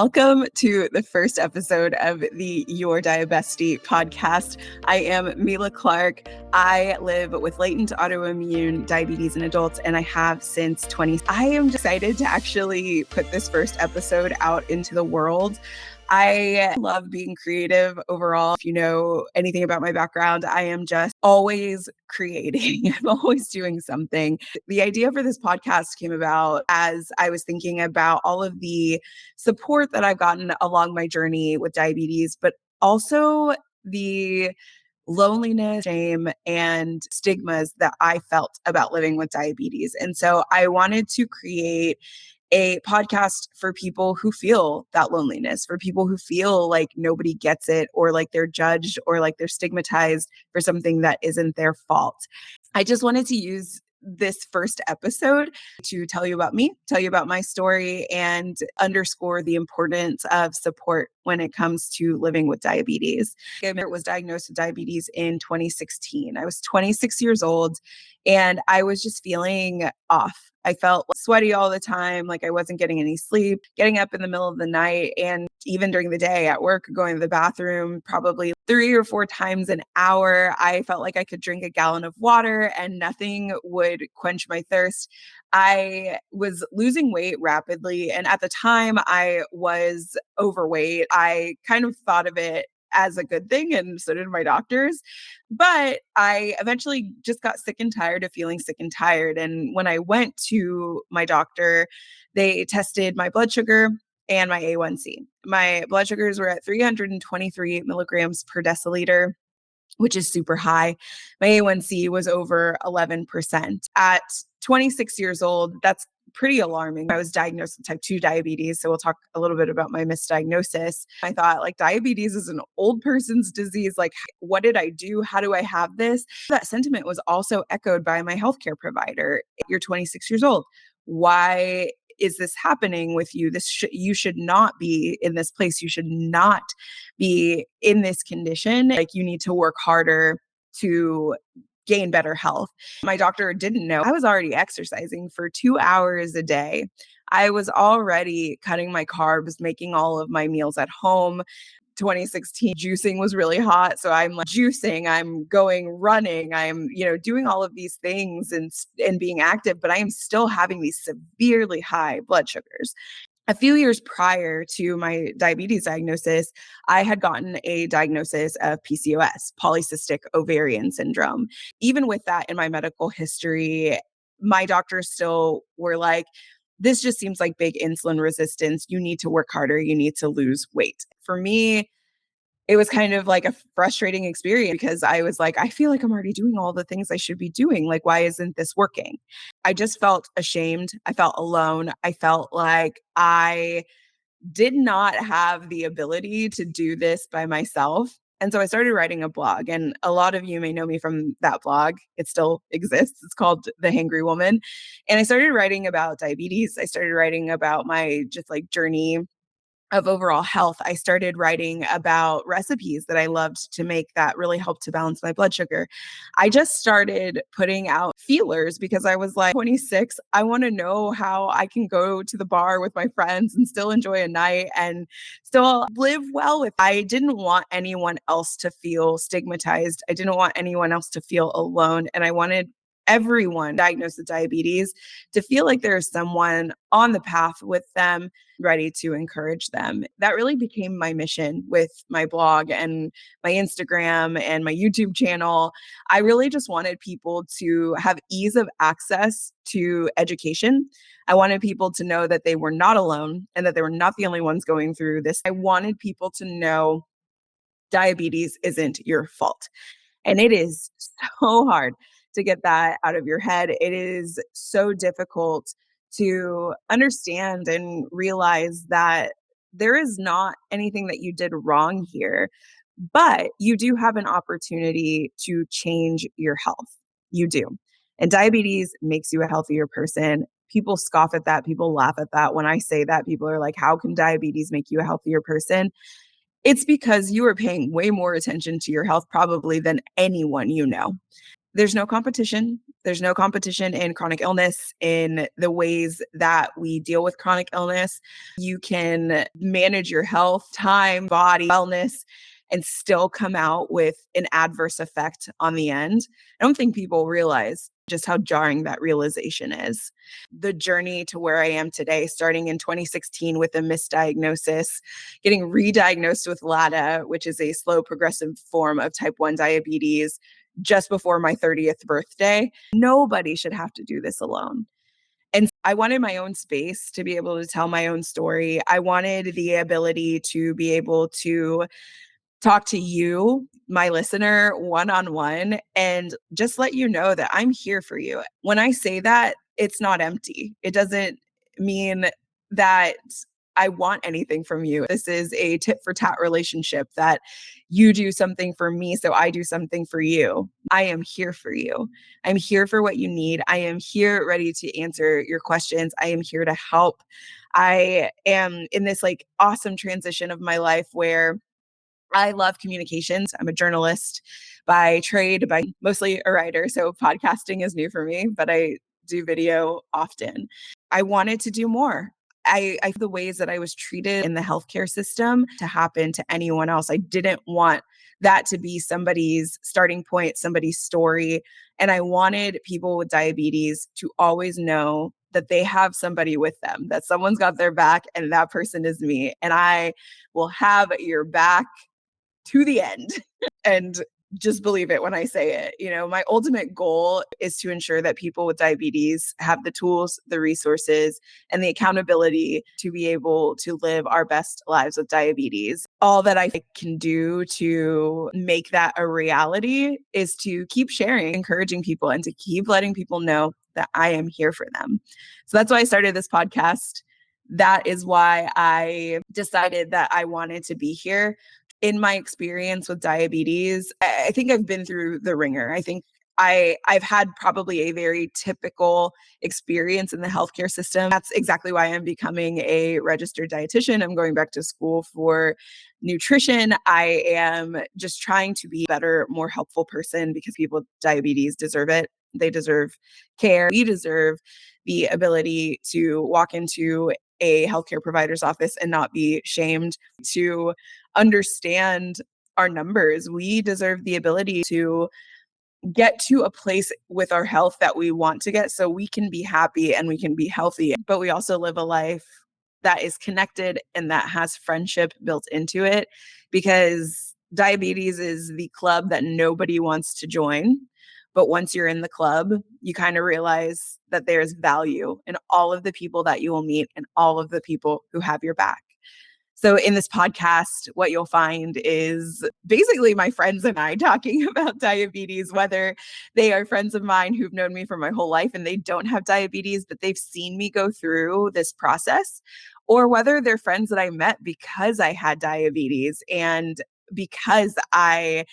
Welcome to the first episode of the Your Diabestie podcast. I am Mila Clark. I live with latent autoimmune diabetes in adults, and I have since 20. I am excited to actually put this first episode out into the world. I love being creative overall. If you know anything about my background, I am just always creating. I'm always doing something. The idea for this podcast came about as I was thinking about all of the support that I've gotten along my journey with diabetes, but also the loneliness, shame, and stigmas that I felt about living with diabetes. And so I wanted to create a podcast for people who feel that loneliness, for people who feel like nobody gets it, or like they're judged, or like they're stigmatized for something that isn't their fault. I just wanted to use this first episode to tell you about me, tell you about my story, and underscore the importance of support when it comes to living with diabetes. I was diagnosed with diabetes in 2016. I was 26 years old and I was just feeling off. I felt sweaty all the time, like I wasn't getting any sleep, getting up in the middle of the night, and even during the day at work, going to the bathroom probably 3 or 4 times an hour. I felt like I could drink a gallon of water and nothing would quench my thirst. I was losing weight rapidly, and at the time I was overweight. I kind of thought of it as a good thing, and so did my doctors. But I eventually just got sick and tired of feeling sick and tired. And when I went to my doctor, they tested my blood sugar and my A1C. My blood sugars were at 323 milligrams per deciliter, which is super high. My A1C was over 11%. At 26 years old, that's pretty alarming. I was diagnosed with type 2 diabetes. So we'll talk a little bit about my misdiagnosis. I thought like diabetes is an old person's disease. Like, what did I do? How do I have this? That sentiment was also echoed by my healthcare provider. You're 26 years old. Why is this happening with you? You should not be in this place. You should not be in this condition. Like, you need to work harder to gain better health. My doctor didn't know. I was already exercising for 2 hours a day. I was already cutting my carbs, making all of my meals at home. 2016 juicing was really hot. So I'm like juicing, I'm going running, I'm, doing all of these things and being active, but I am still having these severely high blood sugars. A few years prior to my diabetes diagnosis, I had gotten a diagnosis of PCOS, polycystic ovarian syndrome. Even with that in my medical history, my doctors still were like, this just seems like big insulin resistance. You need to work harder. You need to lose weight. For me, it was kind of like a frustrating experience because I was like, I feel like I'm already doing all the things I should be doing. Like, why isn't this working? I just felt ashamed. I felt alone. I felt like I did not have the ability to do this by myself. And so I started writing a blog, and a lot of you may know me from that blog. It still exists. It's called The Hangry Woman. And I started writing about diabetes. I started writing about my just like journey of overall health. I started writing about recipes that I loved to make that really helped to balance my blood sugar. I just started putting out feelers because I was like 26. I want to know how I can go to the bar with my friends and still enjoy a night and still live well with. I didn't want anyone else to feel stigmatized. I didn't want anyone else to feel alone. And I wanted everyone diagnosed with diabetes to feel like there is someone on the path with them, ready to encourage them. That really became my mission with my blog and my Instagram and my YouTube channel. I really just wanted people to have ease of access to education. I wanted people to know that they were not alone and that they were not the only ones going through this. I wanted people to know diabetes isn't your fault. And it is so hard to get that out of your head. It is so difficult to understand and realize that there is not anything that you did wrong here, but you do have an opportunity to change your health. You do. And diabetes makes you a healthier person. People scoff at that. People laugh at that. When I say that, people are like, how can diabetes make you a healthier person? It's because you are paying way more attention to your health probably than anyone you know. there's no competition. There's no competition in chronic illness, in the ways that we deal with chronic illness. You can manage your health, time, body, wellness, and still come out with an adverse effect on the end. I don't think people realize just how jarring that realization is. The journey to where I am today, starting in 2016 with a misdiagnosis, getting re-diagnosed with LATA, which is a slow progressive form of type 1 diabetes, just before my 30th birthday. Nobody should have to do this alone. And I wanted my own space to be able to tell my own story. I wanted the ability to be able to talk to you, my listener, one on one, and just let you know that I'm here for you. When I say that, it's not empty. It doesn't mean that I want anything from you. This is a tit for tat relationship that you do something for me, so I do something for you. I am here for you. I'm here for what you need. I am here ready to answer your questions. I am here to help. I am in this like awesome transition of my life where I love communications. I'm a journalist by trade, by mostly a writer. So podcasting is new for me, but I do video often. I wanted to do more. I the ways that I was treated in the healthcare system to happen to anyone else. I didn't want that to be somebody's starting point, somebody's story. And I wanted people with diabetes to always know that they have somebody with them, that someone's got their back, and that person is me. And I will have your back to the end. And just believe it when I say it. You know, my ultimate goal is to ensure that people with diabetes have the tools, the resources, and the accountability to be able to live our best lives with diabetes. All that I can do to make that a reality is to keep sharing, encouraging people, and to keep letting people know that I am here for them. So that's why I started this podcast. That is why I decided that I wanted to be here. In my experience with diabetes, I think I've been through the ringer. I think I've had probably a very typical experience in the healthcare system. That's exactly why I'm becoming a registered dietitian. I'm going back to school for nutrition. I am just trying to be a better, more helpful person because people with diabetes deserve it. They deserve care. We deserve the ability to walk into a healthcare provider's office and not be shamed, to understand our numbers. We deserve the ability to get to a place with our health that we want to get so we can be happy and we can be healthy. But we also live a life that is connected and that has friendship built into it, because diabetes is the club that nobody wants to join. But once you're in the club, you kind of realize that there's value in all of the people that you will meet and all of the people who have your back. So in this podcast, what you'll find is basically my friends and I talking about diabetes, whether they are friends of mine who've known me for my whole life and they don't have diabetes, but they've seen me go through this process, or whether they're friends that I met because I had diabetes and because I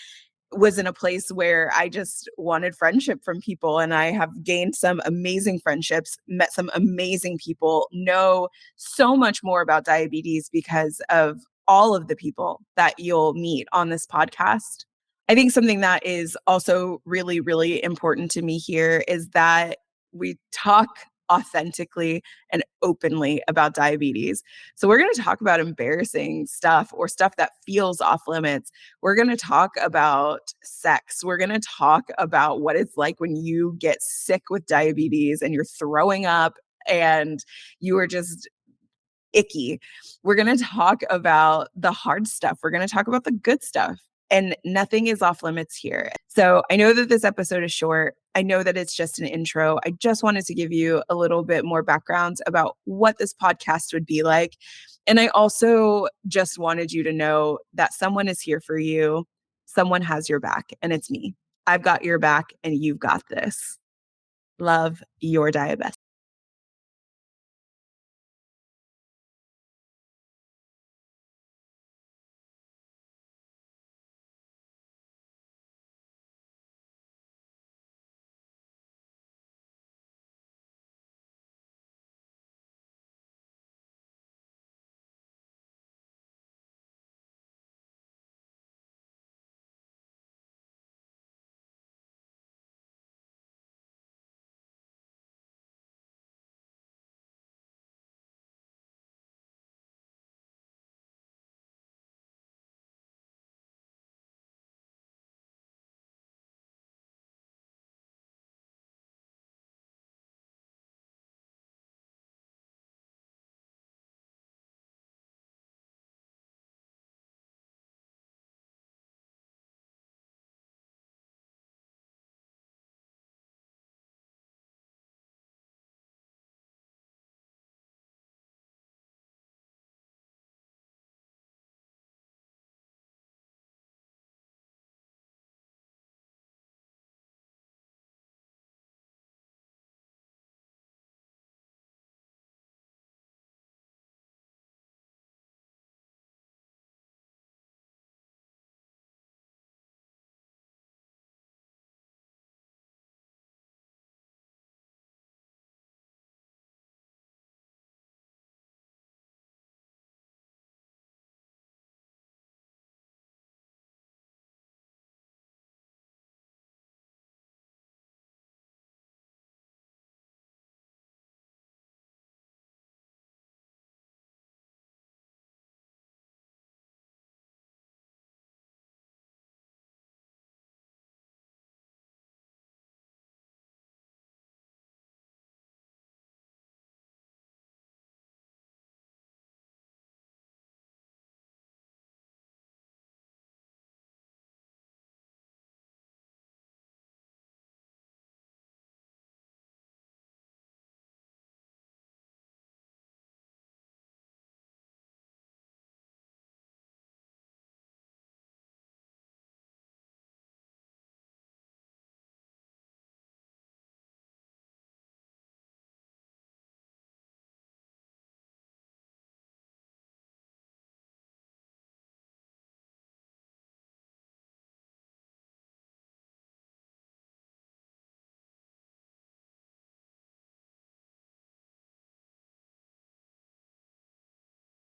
was in a place where I just wanted friendship from people. And I have gained some amazing friendships, met some amazing people, know so much more about diabetes because of all of the people that you'll meet on this podcast. I think something that is also really, really important to me here is that we talk authentically and openly about diabetes. So we're going to talk about embarrassing stuff or stuff that feels off limits. We're going to talk about sex. We're going to talk about what it's like when you get sick with diabetes and you're throwing up and you are just icky. We're going to talk about the hard stuff. We're going to talk about the good stuff. And nothing is off limits here. So I know that this episode is short. I know that it's just an intro. I just wanted to give you a little bit more background about what this podcast would be like. And I also just wanted you to know that someone is here for you. Someone has your back, and it's me. I've got your back, and you've got this. Love, your Diabestie.